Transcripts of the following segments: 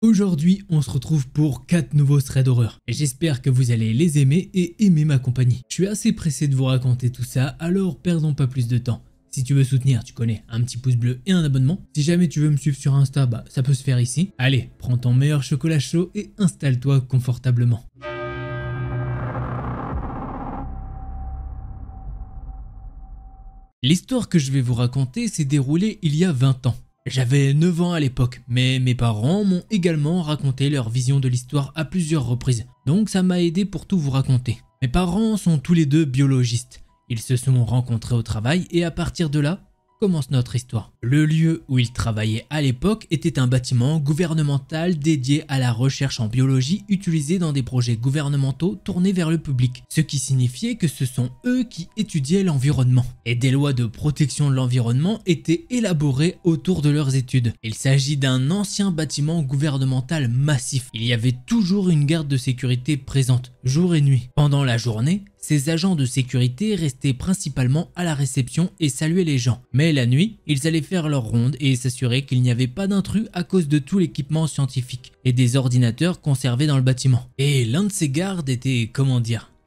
Aujourd'hui, on se retrouve pour 4 nouveaux threads d'horreur. J'espère que vous allez les aimer et aimer ma compagnie. Je suis assez pressé de vous raconter tout ça, alors perdons pas plus de temps. Si tu veux soutenir, tu connais, un petit pouce bleu et un abonnement. Si jamais tu veux me suivre sur Insta, ça peut se faire ici. Allez, prends ton meilleur chocolat chaud et installe-toi confortablement. L'histoire que je vais vous raconter s'est déroulée il y a 20 ans. J'avais 9 ans à l'époque, mais mes parents m'ont également raconté leur vision de l'histoire à plusieurs reprises, donc ça m'a aidé pour tout vous raconter. Mes parents sont tous les deux biologistes. Ils se sont rencontrés au travail et à partir de là, commence notre histoire. Le lieu où ils travaillaient à l'époque était un bâtiment gouvernemental dédié à la recherche en biologie utilisé dans des projets gouvernementaux tournés vers le public, ce qui signifiait que ce sont eux qui étudiaient l'environnement. Et des lois de protection de l'environnement étaient élaborées autour de leurs études. Il s'agit d'un ancien bâtiment gouvernemental massif. Il y avait toujours une garde de sécurité présente, jour et nuit. Pendant la journée, ces agents de sécurité restaient principalement à la réception et saluaient les gens. Mais la nuit, ils allaient faire leur ronde et s'assurer qu'il n'y avait pas d'intrus à cause de tout l'équipement scientifique et des ordinateurs conservés dans le bâtiment. Et l'un de ces gardes était,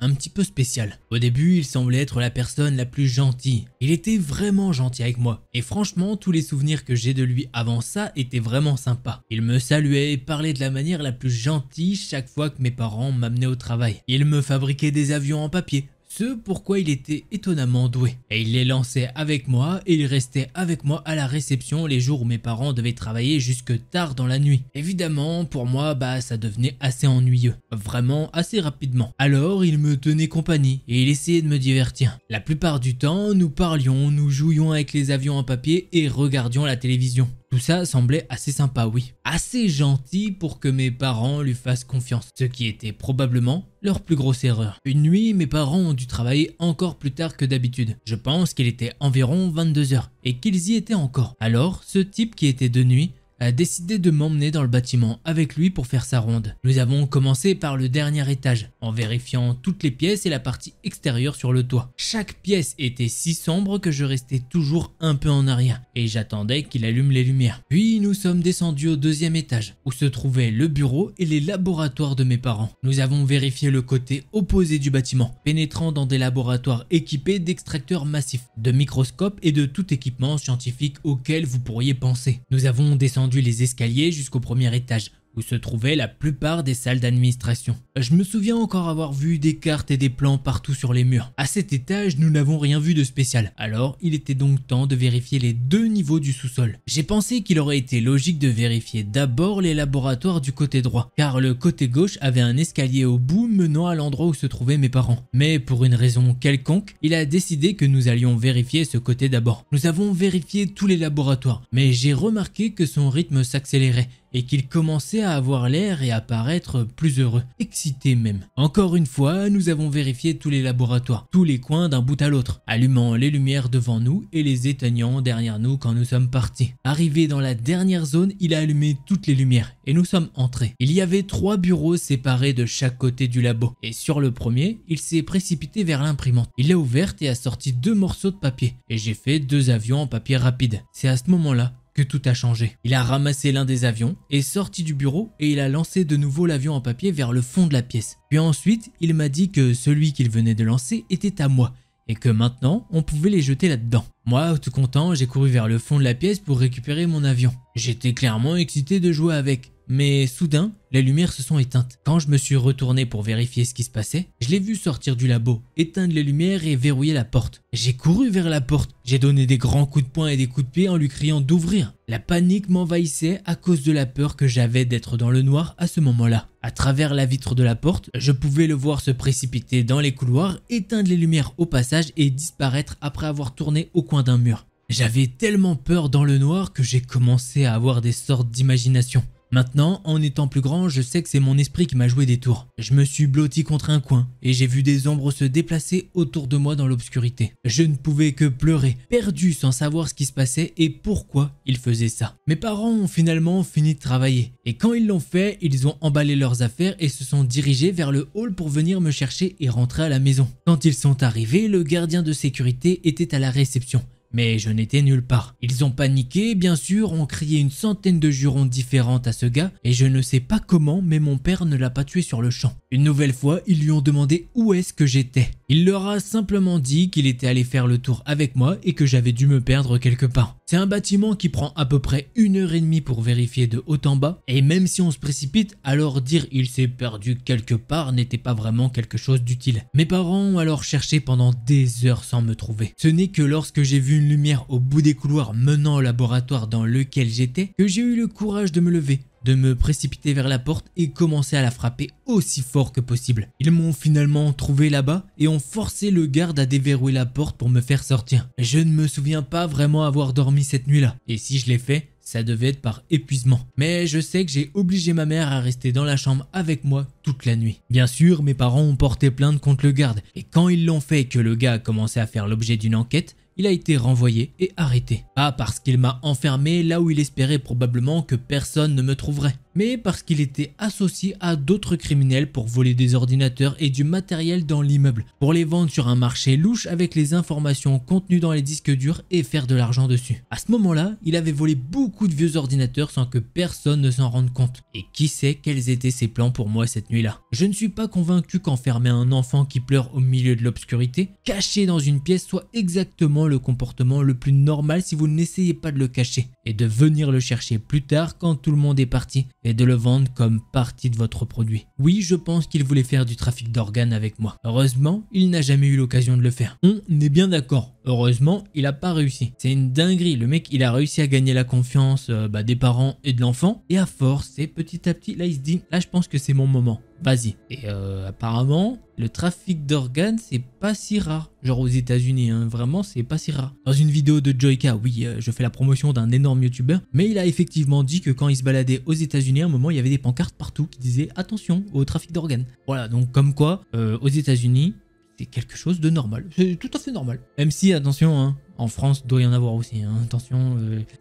un petit peu spécial. Au début, il semblait être la personne la plus gentille. Il était vraiment gentil avec moi. Et franchement, tous les souvenirs que j'ai de lui avant ça étaient vraiment sympas. Il me saluait et parlait de la manière la plus gentille chaque fois que mes parents m'amenaient au travail. Il me fabriquait des avions en papier. Ce pourquoi il était étonnamment doué. Et il les lançait avec moi et il restait avec moi à la réception les jours où mes parents devaient travailler jusque tard dans la nuit. Évidemment, pour moi, ça devenait assez ennuyeux. Vraiment assez rapidement. Alors, il me tenait compagnie et il essayait de me divertir. La plupart du temps, nous parlions, nous jouions avec les avions en papier et regardions la télévision. Tout ça semblait assez sympa, oui. Assez gentil pour que mes parents lui fassent confiance, ce qui était probablement leur plus grosse erreur. Une nuit, mes parents ont dû travailler encore plus tard que d'habitude. Je pense qu'il était environ 22 h et qu'ils y étaient encore. Alors, ce type qui était de nuit a décidé de m'emmener dans le bâtiment avec lui pour faire sa ronde. Nous avons commencé par le dernier étage, en vérifiant toutes les pièces et la partie extérieure sur le toit. Chaque pièce était si sombre que je restais toujours un peu en arrière, et j'attendais qu'il allume les lumières. Puis nous sommes descendus au deuxième étage, où se trouvaient le bureau et les laboratoires de mes parents. Nous avons vérifié le côté opposé du bâtiment, pénétrant dans des laboratoires équipés d'extracteurs massifs, de microscopes et de tout équipement scientifique auquel vous pourriez penser. Nous avons descendu les escaliers jusqu'au premier étage, où se trouvaient la plupart des salles d'administration. Je me souviens encore avoir vu des cartes et des plans partout sur les murs. À cet étage, nous n'avons rien vu de spécial. Alors, il était donc temps de vérifier les deux niveaux du sous-sol. J'ai pensé qu'il aurait été logique de vérifier d'abord les laboratoires du côté droit, car le côté gauche avait un escalier au bout menant à l'endroit où se trouvaient mes parents. Mais pour une raison quelconque, il a décidé que nous allions vérifier ce côté d'abord. Nous avons vérifié tous les laboratoires, mais j'ai remarqué que son rythme s'accélérait et qu'il commençait à avoir l'air et à paraître plus heureux, excité même. Encore une fois, nous avons vérifié tous les laboratoires, tous les coins d'un bout à l'autre, allumant les lumières devant nous et les éteignant derrière nous quand nous sommes partis. Arrivé dans la dernière zone, il a allumé toutes les lumières et nous sommes entrés. Il y avait 3 bureaux séparés de chaque côté du labo et sur le premier, il s'est précipité vers l'imprimante. Il l'a ouverte et a sorti 2 morceaux de papier et j'ai fait 2 avions en papier rapide. C'est à ce moment-là que tout a changé. Il a ramassé l'un des avions, est sorti du bureau et il a lancé de nouveau l'avion en papier vers le fond de la pièce. Puis ensuite, il m'a dit que celui qu'il venait de lancer était à moi et que maintenant, on pouvait les jeter là-dedans. Moi, tout content, j'ai couru vers le fond de la pièce pour récupérer mon avion. J'étais clairement excité de jouer avec. Mais soudain, les lumières se sont éteintes. Quand je me suis retourné pour vérifier ce qui se passait, je l'ai vu sortir du labo, éteindre les lumières et verrouiller la porte. J'ai couru vers la porte. J'ai donné des grands coups de poing et des coups de pied en lui criant d'ouvrir. La panique m'envahissait à cause de la peur que j'avais d'être dans le noir à ce moment-là. À travers la vitre de la porte, je pouvais le voir se précipiter dans les couloirs, éteindre les lumières au passage et disparaître après avoir tourné au coin d'un mur. J'avais tellement peur dans le noir que j'ai commencé à avoir des sortes d'imagination. Maintenant, en étant plus grand, je sais que c'est mon esprit qui m'a joué des tours. Je me suis blotti contre un coin et j'ai vu des ombres se déplacer autour de moi dans l'obscurité. Je ne pouvais que pleurer, perdu sans savoir ce qui se passait et pourquoi ils faisaient ça. Mes parents ont finalement fini de travailler et quand ils l'ont fait, ils ont emballé leurs affaires et se sont dirigés vers le hall pour venir me chercher et rentrer à la maison. Quand ils sont arrivés, le gardien de sécurité était à la réception. mais je n'étais nulle part. Ils ont paniqué, bien sûr, ont crié une centaine de jurons différentes à ce gars, et je ne sais pas comment, mais mon père ne l'a pas tué sur le champ. Une nouvelle fois, ils lui ont demandé où est-ce que j'étais. Il leur a simplement dit qu'il était allé faire le tour avec moi et que j'avais dû me perdre quelque part. C'est un bâtiment qui prend à peu près 1h30 pour vérifier de haut en bas, et même si on se précipite, alors dire il s'est perdu quelque part n'était pas vraiment quelque chose d'utile. Mes parents ont alors cherché pendant des heures sans me trouver. Ce n'est que lorsque j'ai vu une lumière au bout des couloirs menant au laboratoire dans lequel j'étais que j'ai eu le courage de me lever, de me précipiter vers la porte et commencer à la frapper aussi fort que possible. Ils m'ont finalement trouvé là-bas et ont forcé le garde à déverrouiller la porte pour me faire sortir. Je ne me souviens pas vraiment avoir dormi cette nuit-là, et si je l'ai fait, ça devait être par épuisement. Mais je sais que j'ai obligé ma mère à rester dans la chambre avec moi toute la nuit. Bien sûr, mes parents ont porté plainte contre le garde, et quand ils l'ont fait et que le gars a commencé à faire l'objet d'une enquête, il a été renvoyé et arrêté. Pas parce qu'il m'a enfermé là où il espérait probablement que personne ne me trouverait, mais parce qu'il était associé à d'autres criminels pour voler des ordinateurs et du matériel dans l'immeuble, pour les vendre sur un marché louche avec les informations contenues dans les disques durs et faire de l'argent dessus. À ce moment-là, il avait volé beaucoup de vieux ordinateurs sans que personne ne s'en rende compte. Et qui sait quels étaient ses plans pour moi cette nuit-là. Je ne suis pas convaincu qu'enfermer un enfant qui pleure au milieu de l'obscurité, caché dans une pièce, soit exactement le comportement le plus normal si vous n'essayez pas de le cacher et de venir le chercher plus tard quand tout le monde est parti et de le vendre comme partie de votre produit. Oui, je pense qu'il voulait faire du trafic d'organes avec moi. Heureusement, il n'a jamais eu l'occasion de le faire. On est bien d'accord. Heureusement, il n'a pas réussi. C'est une dinguerie. Le mec, il a réussi à gagner la confiance des parents et de l'enfant. Et à force, et petit à petit, là, il se dit, là, je pense que c'est mon moment. Vas-y. Et apparemment, le trafic d'organes, c'est pas si rare. Genre aux États-Unis, hein, vraiment, c'est pas si rare. Dans une vidéo de Joyka, oui, je fais la promotion d'un énorme youtubeur, mais il a effectivement dit que quand il se baladait aux États-Unis, à un moment, il y avait des pancartes partout qui disaient attention au trafic d'organes. Voilà, donc comme quoi, aux États-Unis, c'est quelque chose de normal. C'est tout à fait normal. Même si, attention, hein, en France, doit y en avoir aussi. Hein. Attention,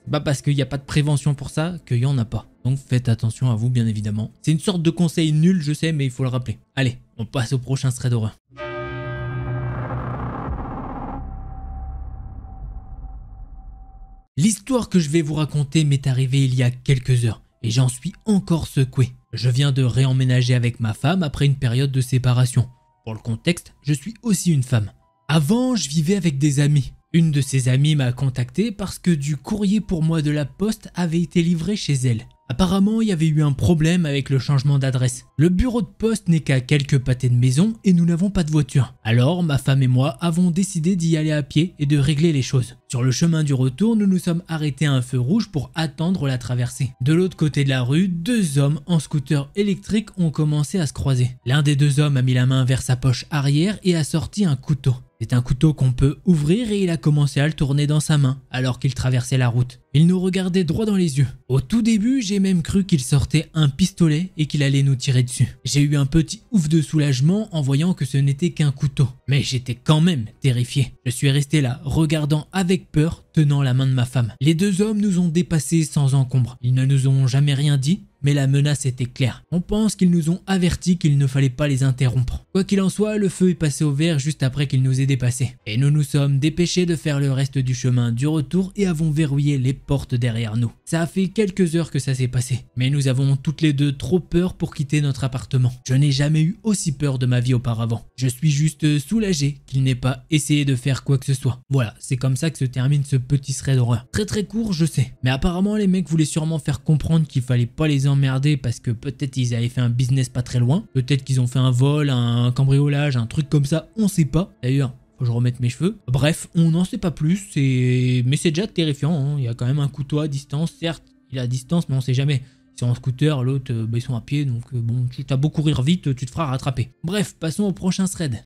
pas parce qu'il n'y a pas de prévention pour ça qu'il n'y en a pas. Donc faites attention à vous, bien évidemment. C'est une sorte de conseil nul, je sais, mais il faut le rappeler. Allez, on passe au prochain thread d'horreur. L'histoire que je vais vous raconter m'est arrivée il y a quelques heures, et j'en suis encore secoué. Je viens de réemménager avec ma femme après une période de séparation. Pour le contexte, je suis aussi une femme. Avant, je vivais avec des amis. Une de ses amies m'a contacté parce que du courrier pour moi de la poste avait été livré chez elle. Apparemment, il y avait eu un problème avec le changement d'adresse. Le bureau de poste n'est qu'à quelques pâtés de maison et nous n'avons pas de voiture. Alors, ma femme et moi avons décidé d'y aller à pied et de régler les choses. Sur le chemin du retour, nous nous sommes arrêtés à un feu rouge pour attendre la traversée. De l'autre côté de la rue, deux hommes en scooter électrique ont commencé à se croiser. L'un des deux hommes a mis la main vers sa poche arrière et a sorti un couteau. C'est un couteau qu'on peut ouvrir et il a commencé à le tourner dans sa main alors qu'il traversait la route. Il nous regardait droit dans les yeux. Au tout début, j'ai même cru qu'il sortait un pistolet et qu'il allait nous tirer dessus. J'ai eu un petit ouf de soulagement en voyant que ce n'était qu'un couteau. Mais j'étais quand même terrifié. Je suis resté là, regardant avec peur, tenant la main de ma femme. Les deux hommes nous ont dépassés sans encombre. Ils ne nous ont jamais rien dit, mais la menace était claire. On pense qu'ils nous ont avertis qu'il ne fallait pas les interrompre. Quoi qu'il en soit, le feu est passé au vert juste après qu'ils nous aient dépassés. Et nous nous sommes dépêchés de faire le reste du chemin du retour et avons verrouillé les portes derrière nous. Ça a fait quelques heures que ça s'est passé, mais nous avons toutes les deux trop peur pour quitter notre appartement. Je n'ai jamais eu aussi peur de ma vie auparavant. Je suis juste soulagé qu'il n'ait pas essayé de faire quoi que ce soit. Voilà, c'est comme ça que se termine ce petit thread d'horreur. Très court, je sais. Mais apparemment, les mecs voulaient sûrement faire comprendre qu'il fallait pas les emmerder parce que peut-être ils avaient fait un business pas très loin. Peut-être qu'ils ont fait un vol, un cambriolage, un truc comme ça, on sait pas. D'ailleurs, faut que je remette mes cheveux. Bref, on n'en sait pas plus, mais c'est déjà terrifiant. Hein. Il y a quand même un couteau à distance, certes, il est à distance, mais on sait jamais. Ils sont en scooter, l'autre, ils sont à pied, donc bon, tu t'as beau courir vite, tu te feras rattraper. Bref, passons au prochain thread.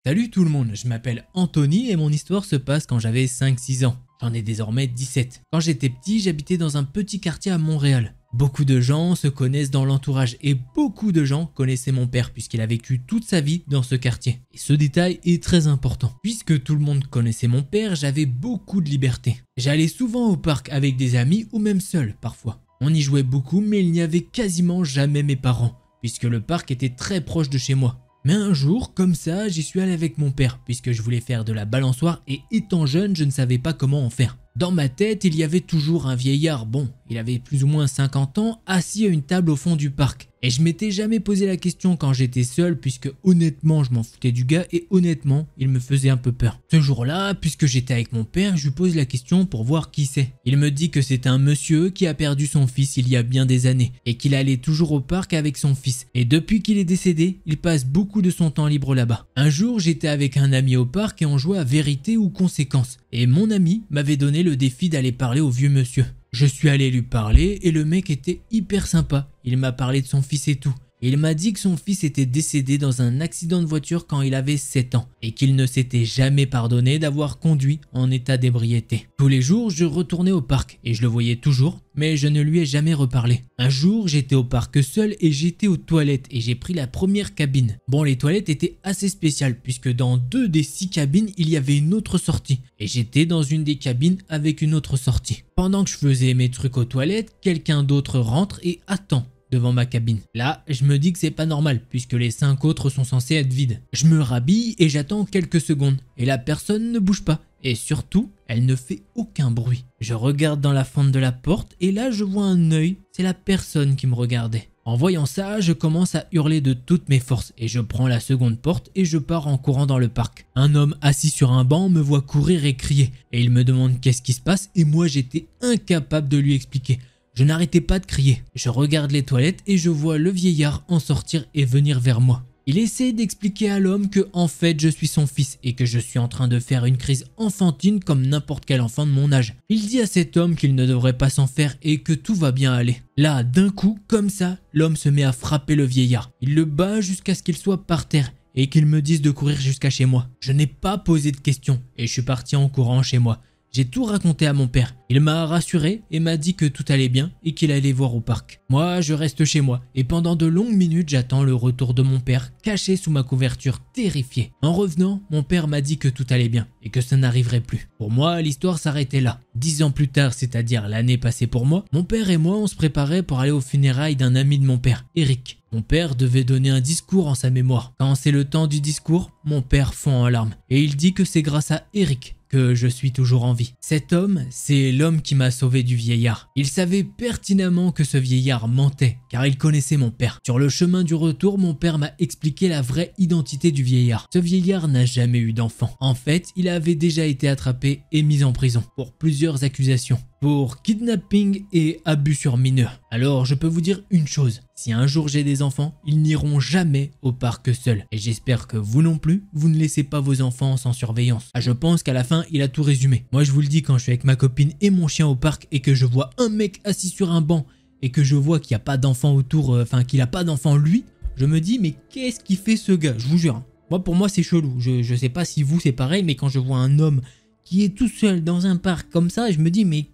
Salut tout le monde, je m'appelle Anthony et mon histoire se passe quand j'avais 5-6 ans. J'en ai désormais 17. Quand j'étais petit, j'habitais dans un petit quartier à Montréal. Beaucoup de gens se connaissent dans l'entourage et beaucoup de gens connaissaient mon père puisqu'il a vécu toute sa vie dans ce quartier. Et ce détail est très important. Puisque tout le monde connaissait mon père, j'avais beaucoup de liberté. J'allais souvent au parc avec des amis ou même seul parfois. On y jouait beaucoup mais il n'y avait quasiment jamais mes parents puisque le parc était très proche de chez moi. Mais un jour, comme ça, j'y suis allé avec mon père, puisque je voulais faire de la balançoire et étant jeune, je ne savais pas comment en faire. Dans ma tête, il y avait toujours un vieillard, bon, il avait plus ou moins 50 ans, assis à une table au fond du parc. Et je m'étais jamais posé la question quand j'étais seul, puisque honnêtement, je m'en foutais du gars et honnêtement, il me faisait un peu peur. Ce jour-là, puisque j'étais avec mon père, je lui pose la question pour voir qui c'est. Il me dit que c'est un monsieur qui a perdu son fils il y a bien des années et qu'il allait toujours au parc avec son fils. Et depuis qu'il est décédé, il passe beaucoup de son temps libre là-bas. Un jour, j'étais avec un ami au parc et on jouait à vérité ou conséquence. Et mon ami m'avait donné le défi d'aller parler au vieux monsieur. Je suis allé lui parler et le mec était hyper sympa. Il m'a parlé de son fils et tout. Et il m'a dit que son fils était décédé dans un accident de voiture quand il avait 7 ans et qu'il ne s'était jamais pardonné d'avoir conduit en état d'ébriété. Tous les jours, je retournais au parc et je le voyais toujours, mais je ne lui ai jamais reparlé. Un jour, j'étais au parc seul et j'étais aux toilettes et j'ai pris la première cabine. Bon, les toilettes étaient assez spéciales puisque dans 2 des 6 cabines, il y avait une autre sortie et j'étais dans une des cabines avec une autre sortie. Pendant que je faisais mes trucs aux toilettes, quelqu'un d'autre rentre et attend devant ma cabine. Là, je me dis que c'est pas normal puisque les 5 autres sont censés être vides. Je me rhabille et j'attends quelques secondes et la personne ne bouge pas et surtout, elle ne fait aucun bruit. Je regarde dans la fente de la porte et là je vois un œil, c'est la personne qui me regardait. En voyant ça, je commence à hurler de toutes mes forces et je prends la seconde porte et je pars en courant dans le parc. Un homme assis sur un banc me voit courir et crier et il me demande qu'est-ce qui se passe et moi j'étais incapable de lui expliquer. Je n'arrêtais pas de crier. Je regarde les toilettes et je vois le vieillard en sortir et venir vers moi. Il essaie d'expliquer à l'homme que en fait je suis son fils et que je suis en train de faire une crise enfantine comme n'importe quel enfant de mon âge. Il dit à cet homme qu'il ne devrait pas s'en faire et que tout va bien aller. Là, d'un coup, comme ça, l'homme se met à frapper le vieillard. Il le bat jusqu'à ce qu'il soit par terre et qu'il me dise de courir jusqu'à chez moi. Je n'ai pas posé de questions et je suis parti en courant chez moi. J'ai tout raconté à mon père. Il m'a rassuré et m'a dit que tout allait bien et qu'il allait voir au parc. Moi, je reste chez moi et pendant de longues minutes, j'attends le retour de mon père caché sous ma couverture, terrifié. En revenant, mon père m'a dit que tout allait bien et que ça n'arriverait plus. Pour moi, l'histoire s'arrêtait là. 10 ans plus tard, c'est-à-dire l'année passée pour moi, mon père et moi, on se préparait pour aller aux funérailles d'un ami de mon père, Eric. Mon père devait donner un discours en sa mémoire. Quand c'est le temps du discours, mon père fond en larmes et il dit que c'est grâce à Eric que je suis toujours en vie. Cet homme, c'est l'homme qui m'a sauvé du vieillard. Il savait pertinemment que ce vieillard mentait, car il connaissait mon père. Sur le chemin du retour, mon père m'a expliqué la vraie identité du vieillard. Ce vieillard n'a jamais eu d'enfant. En fait, il avait déjà été attrapé et mis en prison pour plusieurs accusations. Pour kidnapping et abus sur mineurs. Alors je peux vous dire une chose, si un jour j'ai des enfants, ils n'iront jamais au parc seuls. Et j'espère que vous non plus, vous ne laissez pas vos enfants sans surveillance. Je pense qu'à la fin, il a tout résumé. Moi je vous le dis, quand je suis avec ma copine et mon chien au parc et que je vois un mec assis sur un banc et que je vois qu'il n'y a pas d'enfant autour, qu'il n'a pas d'enfant lui, je me dis mais qu'est-ce qu'il fait ce gars? Je vous jure. Moi pour moi c'est chelou, je sais pas si vous c'est pareil, mais quand je vois un homme qui est tout seul dans un parc comme ça, je me dis mais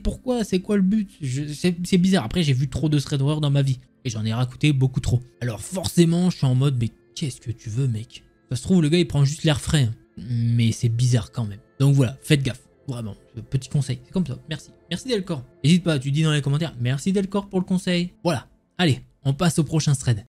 pourquoi? C'est quoi le but? C'est bizarre. Après, j'ai vu trop de thread horror dans ma vie. Et j'en ai raconté beaucoup trop. Alors forcément, je suis en mode, mais qu'est-ce que tu veux, mec? Ça se trouve, le gars, il prend juste l'air frais. Hein. Mais c'est bizarre quand même. Donc voilà, faites gaffe. Vraiment, petit conseil. C'est comme ça. Merci. Merci Delcor. N'hésite pas, tu dis dans les commentaires. Merci Delcor pour le conseil. Voilà. Allez, on passe au prochain thread.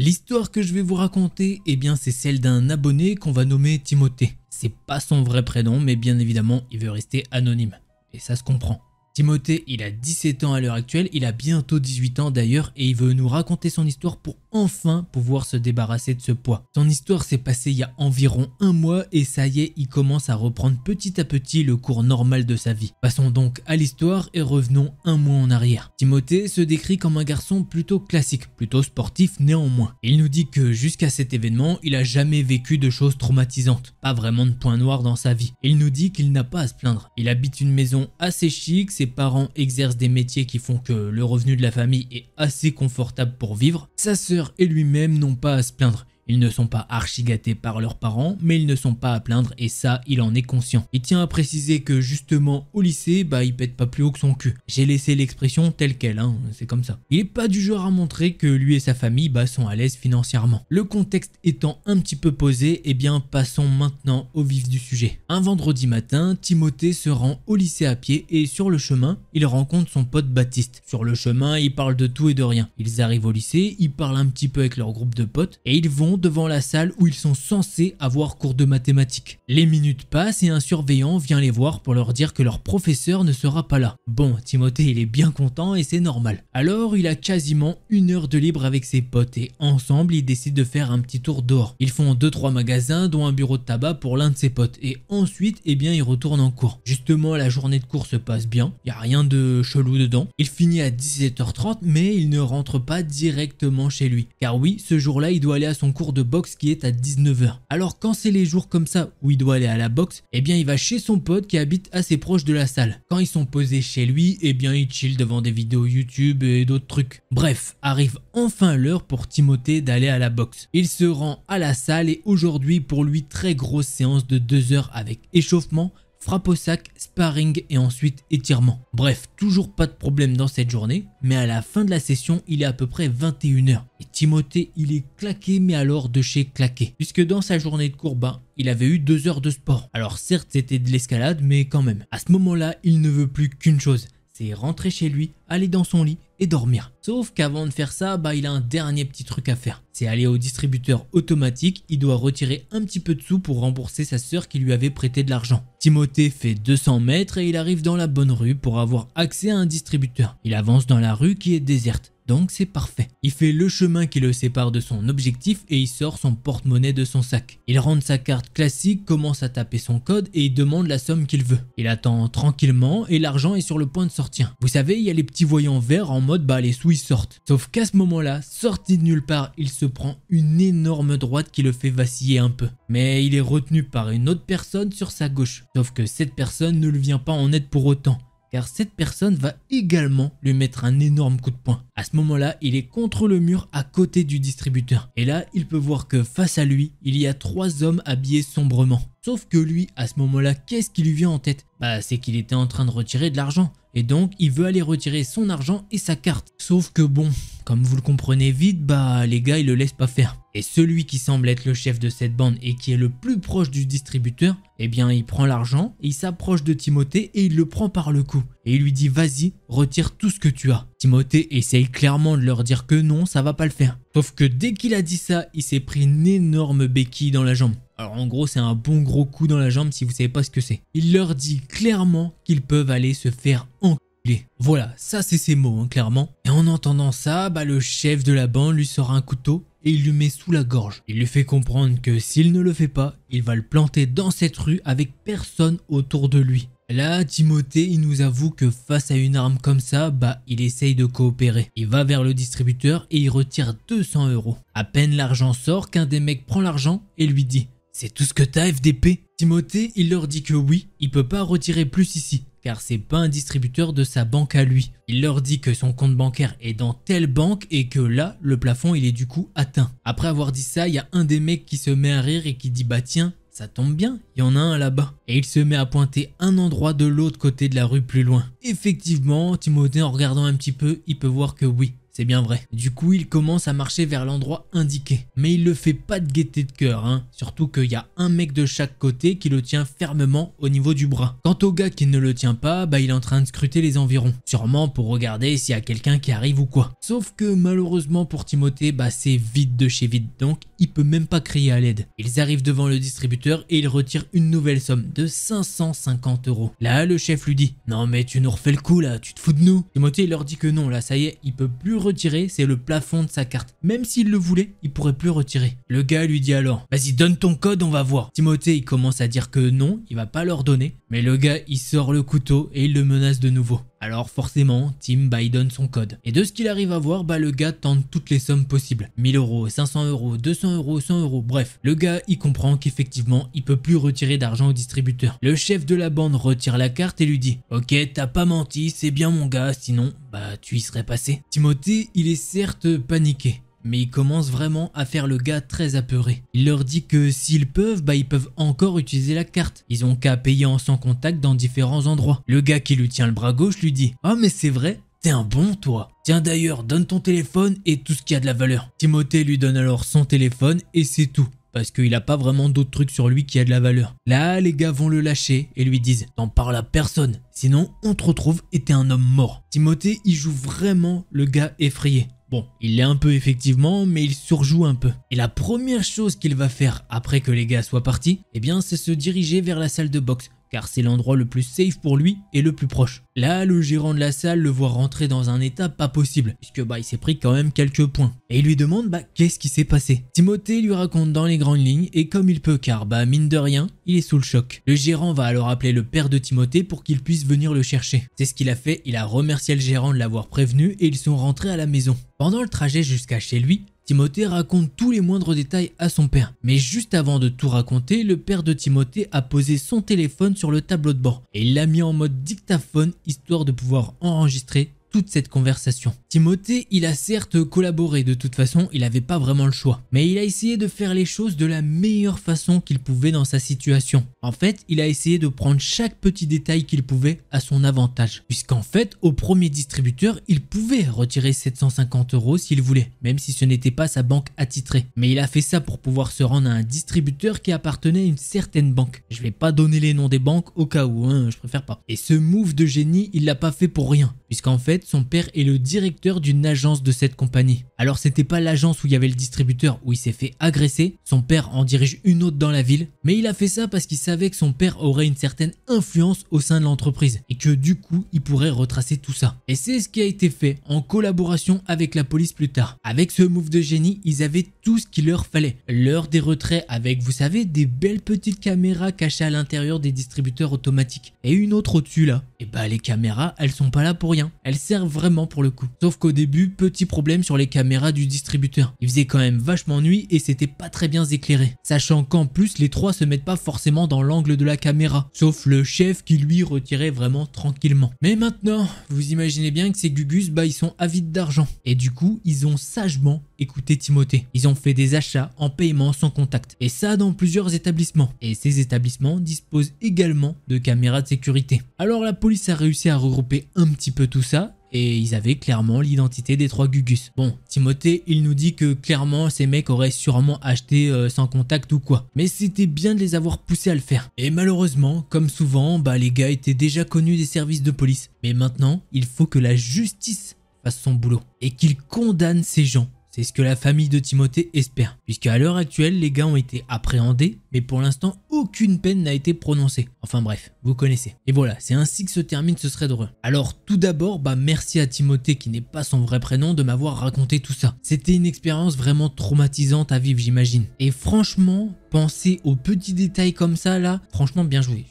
L'histoire que je vais vous raconter, eh bien c'est celle d'un abonné qu'on va nommer Timothée. C'est pas son vrai prénom, mais bien évidemment, il veut rester anonyme. Et ça se comprend. Timothée, il a 17 ans à l'heure actuelle, il a bientôt 18 ans d'ailleurs, et il veut nous raconter son histoire pour enfin pouvoir se débarrasser de ce poids. Son histoire s'est passée il y a environ 1 mois et ça y est, il commence à reprendre petit à petit le cours normal de sa vie. Passons donc à l'histoire et revenons 1 mois en arrière. Timothée se décrit comme un garçon plutôt classique, plutôt sportif néanmoins. Il nous dit que jusqu'à cet événement, il a jamais vécu de choses traumatisantes, pas vraiment de points noirs dans sa vie. Il nous dit qu'il n'a pas à se plaindre. Il habite une maison assez chic, ses parents exercent des métiers qui font que le revenu de la famille est assez confortable pour vivre. Sa sœur et lui-même n'ont pas à se plaindre. Ils ne sont pas archi gâtés par leurs parents, mais ils ne sont pas à plaindre et ça, il en est conscient. Il tient à préciser que justement au lycée, il pète pas plus haut que son cul. J'ai laissé l'expression telle quelle, c'est comme ça. Il est pas du genre à montrer que lui et sa famille sont à l'aise financièrement. Le contexte étant un petit peu posé, passons maintenant au vif du sujet. Un vendredi matin, Timothée se rend au lycée à pied et sur le chemin, il rencontre son pote Baptiste. Sur le chemin, ils parlent de tout et de rien. Ils arrivent au lycée, ils parlent un petit peu avec leur groupe de potes et ils vont devant la salle où ils sont censés avoir cours de mathématiques. Les minutes passent et un surveillant vient les voir pour leur dire que leur professeur ne sera pas là. Bon, Timothée il est bien content et c'est normal. Alors il a quasiment 1 heure de libre avec ses potes et ensemble ils décident de faire un petit tour dehors. Ils font 2-3 magasins dont un bureau de tabac pour l'un de ses potes et ensuite ils retournent en cours. Justement la journée de cours se passe bien, il n'y a rien de chelou dedans. Il finit à 17h30 mais il ne rentre pas directement chez lui. Car oui, ce jour-là il doit aller à son cours de boxe qui est à 19h. Alors quand c'est les jours comme ça où il doit aller à la boxe, il va chez son pote qui habite assez proche de la salle. Quand ils sont posés chez lui, il chill devant des vidéos YouTube et d'autres trucs. Bref, arrive enfin l'heure pour Timothée d'aller à la boxe. Il se rend à la salle et aujourd'hui pour lui très grosse séance de 2 heures avec échauffement, frappe au sac, sparring et ensuite étirement. Bref, toujours pas de problème dans cette journée, mais à la fin de la session, il est à peu près 21h. Et Timothée, il est claqué, mais alors de chez claqué. Puisque dans sa journée de cours, il avait eu 2 heures de sport. Alors certes, c'était de l'escalade, mais quand même. À ce moment-là, il ne veut plus qu'une chose, c'est rentrer chez lui, aller dans son lit et dormir. Sauf qu'avant de faire ça, il a un dernier petit truc à faire. C'est aller au distributeur automatique, il doit retirer un petit peu de sous pour rembourser sa sœur qui lui avait prêté de l'argent. Timothée fait 200 mètres et il arrive dans la bonne rue pour avoir accès à un distributeur. Il avance dans la rue qui est déserte. Donc c'est parfait. Il fait le chemin qui le sépare de son objectif et il sort son porte-monnaie de son sac. Il rentre sa carte classique, commence à taper son code et il demande la somme qu'il veut. Il attend tranquillement et l'argent est sur le point de sortir. Vous savez, il y a les petits voyants verts en mode les sous ils sortent. Sauf qu'à ce moment-là, sorti de nulle part, il se prend une énorme droite qui le fait vaciller un peu. Mais il est retenu par une autre personne sur sa gauche. Sauf que cette personne ne lui vient pas en aide pour autant. Car cette personne va également lui mettre un énorme coup de poing. À ce moment-là, il est contre le mur à côté du distributeur. Et là, il peut voir que face à lui, il y a 3 hommes habillés sombrement. Sauf que lui, à ce moment-là, qu'est-ce qui lui vient en tête? C'est qu'il était en train de retirer de l'argent. Et donc, il veut aller retirer son argent et sa carte. Sauf que bon, comme vous le comprenez vite, les gars, ils le laissent pas faire. Et celui qui semble être le chef de cette bande et qui est le plus proche du distributeur, il prend l'argent, il s'approche de Timothée et il le prend par le cou. Et il lui dit vas-y, retire tout ce que tu as. Timothée essaye clairement de leur dire que non, ça va pas le faire. Sauf que dès qu'il a dit ça, il s'est pris une énorme béquille dans la jambe. Alors en gros, c'est un bon gros coup dans la jambe si vous savez pas ce que c'est. Il leur dit clairement qu'ils peuvent aller se faire enculer. Voilà, ça c'est ses mots, clairement. Et en entendant ça, le chef de la bande lui sort un couteau et il lui met sous la gorge. Il lui fait comprendre que s'il ne le fait pas, il va le planter dans cette rue avec personne autour de lui. Là, Timothée, il nous avoue que face à une arme comme ça, il essaye de coopérer. Il va vers le distributeur et il retire 200 €. À peine l'argent sort qu'un des mecs prend l'argent et lui dit « C'est tout ce que t'as, FDP ?» Timothée, il leur dit que oui, il peut pas retirer plus ici, car c'est pas un distributeur de sa banque à lui. Il leur dit que son compte bancaire est dans telle banque et que là, le plafond, il est du coup atteint. Après avoir dit ça, il y a un des mecs qui se met à rire et qui dit « tiens, ça tombe bien, il y en a un là-bas. » Et il se met à pointer un endroit de l'autre côté de la rue plus loin. Effectivement, Timothée, en regardant un petit peu, il peut voir que oui, c'est bien vrai. Du coup, il commence à marcher vers l'endroit indiqué. Mais il le fait pas de gaieté de cœur, Surtout qu'il y a un mec de chaque côté qui le tient fermement au niveau du bras. Quant au gars qui ne le tient pas, il est en train de scruter les environs. Sûrement pour regarder s'il y a quelqu'un qui arrive ou quoi. Sauf que malheureusement pour Timothée, c'est vide de chez vide. Donc, il peut même pas crier à l'aide. Ils arrivent devant le distributeur et il retire une nouvelle somme de 550 €. Là, le chef lui dit « Non mais tu nous refais le coup là, tu te fous de nous ?» Timothée il leur dit que non, là ça y est, il peut plus retirer, c'est le plafond de sa carte. Même s'il le voulait, il pourrait plus retirer. Le gars lui dit alors « Vas-y, donne ton code, on va voir. » Timothée il commence à dire que non, il va pas leur donner. Mais le gars il sort le couteau et il le menace de nouveau. Alors forcément, Tim il donne son code. Et de ce qu'il arrive à voir, le gars tente toutes les sommes possibles. 1000 €, 500 €, 200 €, 100 €, bref. Le gars il comprend qu'effectivement il peut plus retirer d'argent au distributeur. Le chef de la bande retire la carte et lui dit « Ok, t'as pas menti, c'est bien mon gars, sinon tu y serais passé. » Timothée il est certes paniqué. mais il commence vraiment à faire le gars très apeuré. Il leur dit que s'ils peuvent, ils peuvent encore utiliser la carte. Ils ont qu'à payer en sans contact dans différents endroits. Le gars qui lui tient le bras gauche lui dit « Ah mais c'est vrai, t'es un bon toi. Tiens d'ailleurs, donne ton téléphone et tout ce qui a de la valeur. » Timothée lui donne alors son téléphone et c'est tout. Parce qu'il a pas vraiment d'autres trucs sur lui qui a de la valeur. Là, les gars vont le lâcher et lui disent « T'en parles à personne, sinon on te retrouve et t'es un homme mort. » Timothée, il joue vraiment le gars effrayé. Bon, il l'est un peu effectivement, mais il surjoue un peu. Et la première chose qu'il va faire après que les gars soient partis, eh bien c'est se diriger vers la salle de boxe. Car c'est l'endroit le plus safe pour lui et le plus proche. Là, le gérant de la salle le voit rentrer dans un état pas possible, puisque il s'est pris quand même quelques points. Et il lui demande qu'est-ce qui s'est passé. Timothée lui raconte dans les grandes lignes, et comme il peut car mine de rien, il est sous le choc. Le gérant va alors appeler le père de Timothée pour qu'il puisse venir le chercher. C'est ce qu'il a fait, il a remercié le gérant de l'avoir prévenu et ils sont rentrés à la maison. Pendant le trajet jusqu'à chez lui, Timothée raconte tous les moindres détails à son père. Mais juste avant de tout raconter, le père de Timothée a posé son téléphone sur le tableau de bord et il l'a mis en mode dictaphone histoire de pouvoir enregistrer toute cette conversation. Timothée, il a certes collaboré, de toute façon, il n'avait pas vraiment le choix. Mais il a essayé de faire les choses de la meilleure façon qu'il pouvait dans sa situation. En fait, il a essayé de prendre chaque petit détail qu'il pouvait à son avantage. Puisqu'en fait, au premier distributeur, il pouvait retirer 750 € s'il voulait, même si ce n'était pas sa banque attitrée. Mais il a fait ça pour pouvoir se rendre à un distributeur qui appartenait à une certaine banque. Je vais pas donner les noms des banques au cas où, je préfère pas. Et ce move de génie, il l'a pas fait pour rien. Puisqu'en fait, son père est le directeur d'une agence de cette compagnie. Alors c'était pas l'agence où il y avait le distributeur où il s'est fait agresser, son père en dirige une autre dans la ville, mais il a fait ça parce qu'il savait que son père aurait une certaine influence au sein de l'entreprise et que du coup il pourrait retracer tout ça. Et c'est ce qui a été fait en collaboration avec la police plus tard. Avec ce move de génie, ils avaient tout ce qu'il leur fallait. L'heure des retraits avec, vous savez, des belles petites caméras cachées à l'intérieur des distributeurs automatiques. Et une autre au-dessus là. Et les caméras, elles sont pas là pour rien. Elles servent vraiment pour le coup. Sauf qu'au début, petit problème sur les caméras du distributeur. Il faisait quand même vachement nuit et c'était pas très bien éclairé. Sachant qu'en plus, les trois se mettent pas forcément dans l'angle de la caméra. Sauf le chef qui lui retirait vraiment tranquillement. Mais maintenant, vous imaginez bien que ces Gugus, ils sont avides d'argent. Et du coup, ils ont sagement écouté Timothée. Ils ont fait des achats en paiement sans contact. Et ça dans plusieurs établissements. Et ces établissements disposent également de caméras de sécurité. Alors la police a réussi à regrouper un petit peu tout ça. Et ils avaient clairement l'identité des trois Gugus. Bon, Timothée, il nous dit que clairement ces mecs auraient sûrement acheté sans contact ou quoi. Mais c'était bien de les avoir poussés à le faire. Et malheureusement, comme souvent, les gars étaient déjà connus des services de police. Mais maintenant, il faut que la justice fasse son boulot. Et qu'il condamne ces gens. C'est ce que la famille de Timothée espère, puisqu'à l'heure actuelle, les gars ont été appréhendés, mais pour l'instant, aucune peine n'a été prononcée. Enfin bref, vous connaissez. Et voilà, c'est ainsi que se termine ce thread heureux. Alors tout d'abord, merci à Timothée, qui n'est pas son vrai prénom, de m'avoir raconté tout ça. C'était une expérience vraiment traumatisante à vivre, j'imagine. Et franchement, penser aux petits détails comme ça là, franchement bien joué.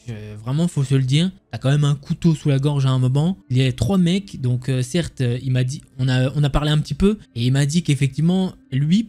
Vraiment, faut se le dire. T'as quand même un couteau sous la gorge à un moment. Il y a 3 mecs, donc certes, il m'a dit, on a parlé un petit peu, et il m'a dit qu'effectivement,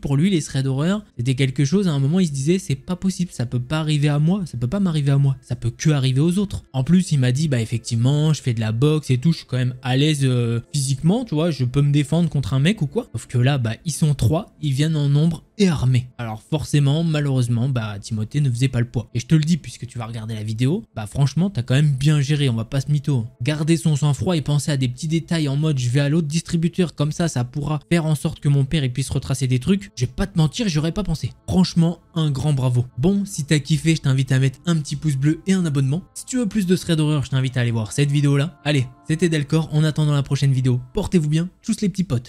pour lui, les threads d'horreur, c'était quelque chose, à un moment, il se disait, c'est pas possible, ça peut pas arriver à moi, ça peut pas m'arriver à moi, ça peut que arriver aux autres. En plus, il m'a dit, effectivement, je fais de la boxe et tout, je suis quand même à l'aise physiquement, tu vois, je peux me défendre contre un mec ou quoi. Sauf que là, ils sont 3, ils viennent en nombre et armés. Alors forcément, malheureusement, Timothée ne faisait pas le poids. Et je te le dis, puisque tu vas regarder la vidéo, franchement, t'as quand même bien géré, on va pas se mytho. Garder son sang-froid et penser à des petits détails en mode, je vais à l'autre distributeur, comme ça pourra faire en sorte que mon père il puisse retracer des trucs. Je vais pas te mentir, j'aurais pas pensé. Franchement, un grand bravo. Bon, si t'as kiffé, je t'invite à mettre un petit pouce bleu et un abonnement. Si tu veux plus de threads d'horreur, je t'invite à aller voir cette vidéo là. Allez, c'était Delcor, en attendant la prochaine vidéo, portez-vous bien, tchuss les petits potes.